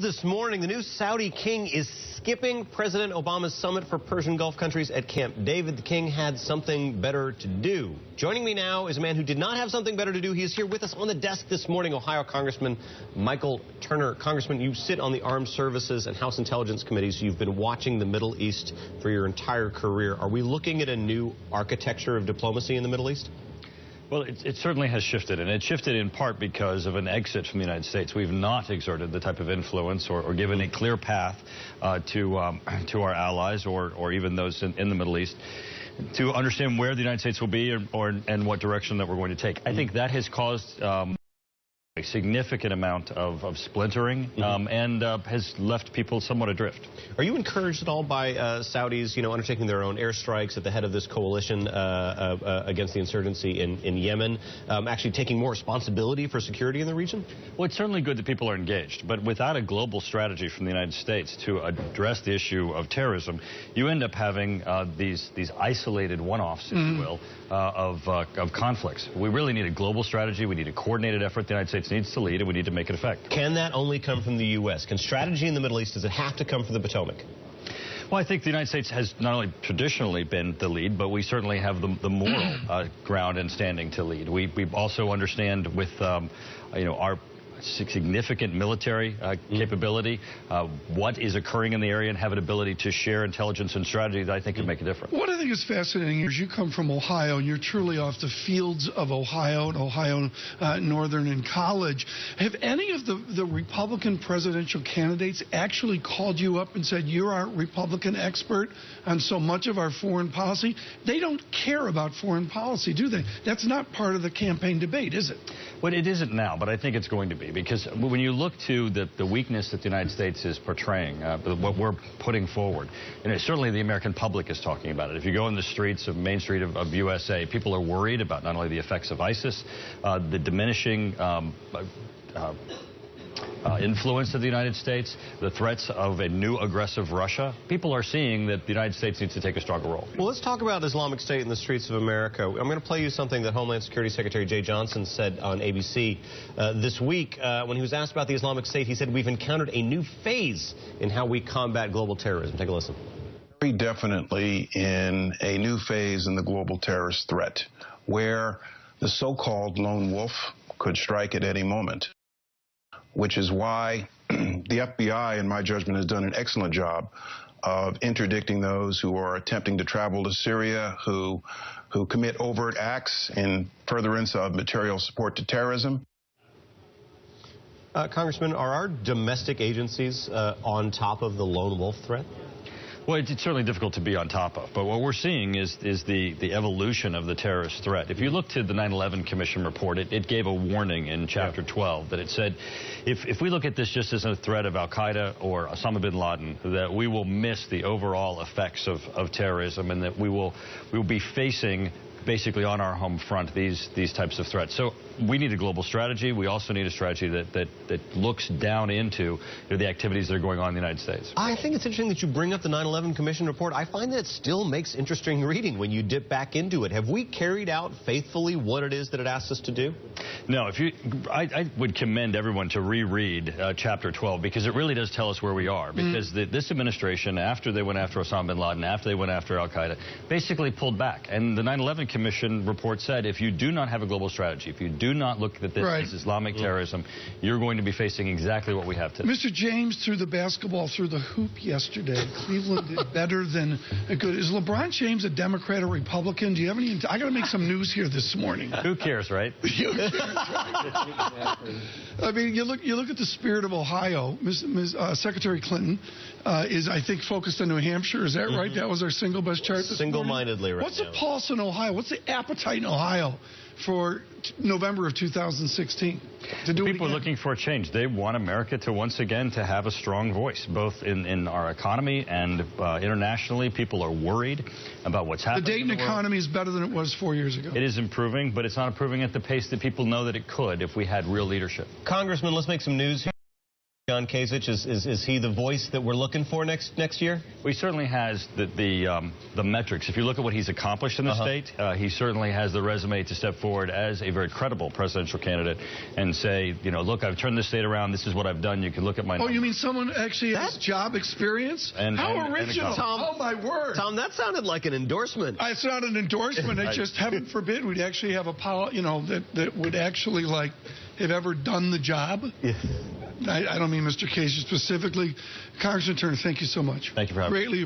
this morning, the new Saudi king is skipping President Obama's summit for Persian Gulf countries at Camp David. The king had something better to do. Joining me now is a man who did not have something better to do. He is here with us on the desk this morning, Ohio Congressman Michael Turner. Congressman, you sit on the Armed Services and House Intelligence Committees. You've been watching the Middle East for your entire career. Are we looking at a new architecture of diplomacy in the Middle East? Well, it certainly has shifted, and it shifted in part because of an exit from the United States. We've not exerted the type of influence or given a clear path to our allies or even those in the Middle East to understand where the United States will be and what direction that we're going to take. I think that has caused a significant amount of splintering and has left people somewhat adrift. Are you encouraged at all by Saudis, undertaking their own airstrikes at the head of this coalition against the insurgency in Yemen, actually taking more responsibility for security in the region? Well, it's certainly good that people are engaged, but without a global strategy from the United States to address the issue of terrorism, you end up having these isolated one-offs, if you will, of conflicts. We really need a global strategy. We need a coordinated effort. The United States needs to lead, and we need to make it effective. Can that only come from the U.S.? Can strategy in the Middle East, does it have to come from the Potomac? Well, I think the United States has not only traditionally been the lead, but we certainly have the moral ground and standing to lead. We also understand with our significant military capability, what is occurring in the area, and have an ability to share intelligence and strategy that I think could make a difference. What I think is fascinating is you come from Ohio, and you're truly off the fields of Ohio and Ohio Northern in college. Have any of the Republican presidential candidates actually called you up and said, you're our Republican expert on so much of our foreign policy? They don't care about foreign policy, do they? That's not part of the campaign debate, is it? Well, it isn't now, but I think it's going to be, because when you look to the weakness that the United States is portraying, what we're putting forward, certainly the American public is talking about it. If you go in the streets of Main Street of USA, people are worried about not only the effects of ISIS, the diminishing influence of the United States, the threats of a new aggressive Russia. People are seeing that the United States needs to take a stronger role. Well, let's talk about Islamic State in the streets of America. I'm going to play you something that Homeland Security Secretary Jay Johnson said on ABC this week. When he was asked about the Islamic State, he said, we've encountered a new phase in how we combat global terrorism. Take a listen. Very definitely in a new phase in the global terrorist threat, where the so-called lone wolf could strike at any moment, which is why the FBI, in my judgment, has done an excellent job of interdicting those who are attempting to travel to Syria, who commit overt acts in furtherance of material support to terrorism. Congressman, are our domestic agencies on top of the lone wolf threat? Well, it's certainly difficult to be on top of, but what we're seeing is the evolution of the terrorist threat. If you look to the 9/11 Commission report, it gave a warning in Chapter 12 that it said, if we look at this just as a threat of Al-Qaeda or Osama bin Laden, that we will miss the overall effects of terrorism, and that we will be facing basically on our home front these types of threats. So we need a global strategy. We also need a strategy that looks down into the activities that are going on in the United States. I think it's interesting that you bring up the 9/11 Commission report. I find that it still makes interesting reading when you dip back into it. Have we carried out faithfully what it is that it asks us to do? No. I would commend everyone to reread Chapter 12, because it really does tell us where we are. Because this administration, after they went after Osama bin Laden, after they went after Al-Qaeda, basically pulled back. And the 9/11 Commission report said, if you do not have a global strategy, if you do not look at this as Islamic terrorism, you're going to be facing exactly what we have today. Mr. James threw the basketball through the hoop yesterday. Cleveland did better than good. Is LeBron James a Democrat or Republican? Do you have any? I got to make some news here this morning. Who cares, right? I mean, you look at the spirit of Ohio. Secretary Clinton is, I think, focused on New Hampshire. Is that right? That was our single best chart this morning. Single-mindedly right now. What's the pulse in Ohio? What's the appetite in Ohio for November of 2016 to do People are looking for a change. They want America to once again to have a strong voice, both in our economy and internationally. People are worried about what's happening. The Dayton economy is better than it was 4 years ago. It is improving, but it's not improving at the pace that people know that it could if we had real leadership. Congressman, let's make some news here. John Kasich? Is he the voice that we're looking for next year? Well, he certainly has the metrics. If you look at what he's accomplished in the state, he certainly has the resume to step forward as a very credible presidential candidate and say, you know, look, I've turned the state around. This is what I've done. You can look at my numbers. You mean someone actually has job experience? How original! Oh my word, Tom, that sounded like an endorsement. It's not an endorsement. It's just heaven forbid we'd actually have a that would actually like have ever done the job. Yeah. I don't mean Mr. Casey specifically. Congressman Turner, thank you so much. Thank you for having me. Greatly